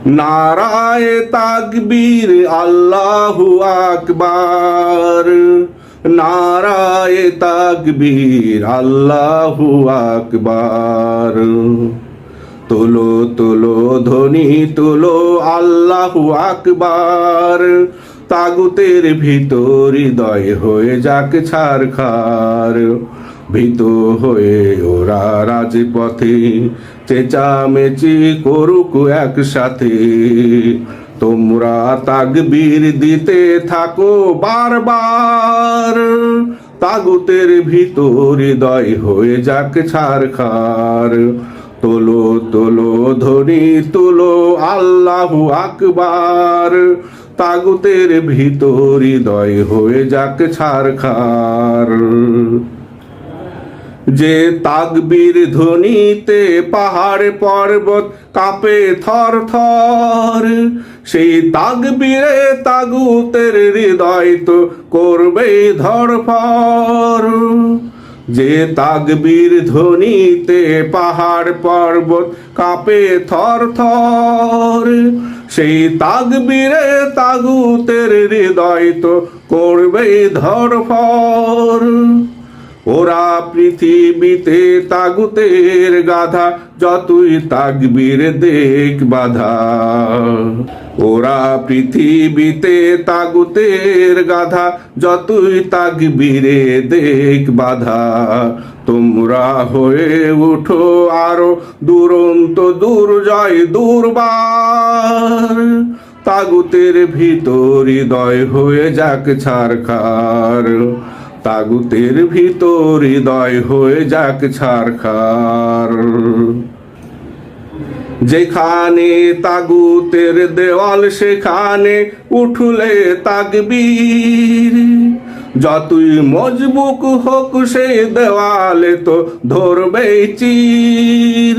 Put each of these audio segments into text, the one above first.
নারায়ে তাকবীর আল্লাহু আকবার, নারায়ে তাকবীর আল্লাহু আকবার। তোলো তোলো ধ্বনি তোলো আল্লাহু আকবার, তাগুতের ভিতর হৃদয় হয়ে যাক ছারখার। ভীত হয়ে ওরা রাজপথে চেঁচামেচি করুক একসাথে, তোমরা তাকবীর দিতে থাকো বারবার, তাগুতের ভিতর হৃদয় হয়ে যাক ছারখার। তোলো তোলো ধ্বনি তোলো আল্লাহু আকবার, তাগুতের ভিতর হৃদয় হয়ে যাক ছারখার। যে তাকবীর ধ্বনিতে পাহাড় পর্বত কাঁপে থর থর, সেই তাকবীরে তাগুতের হৃদয় তো করবে ধড়ফড়। যে তাকবীর ধ্বনিতে পাহাড় পর্বত কাঁপে থর থর, সেই তাকবীরে তাগুতের হৃদয় তো করবে ধড়ফড়। ওরা পৃথিবীতে তাগুতের গাধা, যতই তাকবীর দেখ বাধা। ওরা পৃথিবীতে তাগুতের গাধা, যতই তাকবীরে দেখ বাধা। তোমরা হয়ে উঠো আরো দুরন্ত দুর্জয় দুর্বার, তাগুতের ভিতর হৃদয় হয়ে যাক ছারখার। তাগুতের ভিতর হৃদয় হয়ে যাক ছারখার। যেখানে তাগুতের দেওয়াল সেখানে উঠলে তাকবীর, যতই মজবুত হোক সে দেওয়ালে তো ধরবে চির।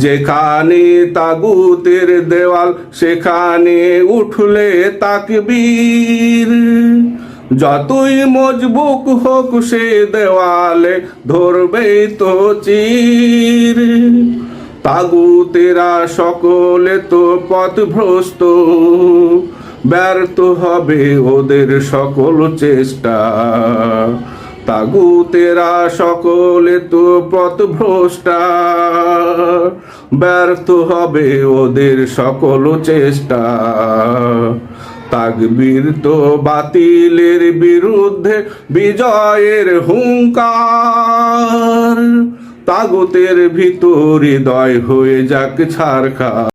যেখানে তাগুতের দেওয়াল সেখানে উঠলে তাকবীর, যতই মজবুত হোক সে দেওয়ালে ধরবে তো চির। তাগুতেরা সকলে তো পথভ্রষ্ট, ব্যর্থ হবে ওদের সকল চেষ্টা। তাগুতেরা সকলে তো পথভ্রষ্টা, ব্যর্থ হবে ওদের সকল চেষ্টা। তাকবীর তো বাতিলের বিরুদ্ধে বিজয়ের হুঙ্কার, তাগুতের ভিতর হৃদয় হয়ে যাক ছারখার।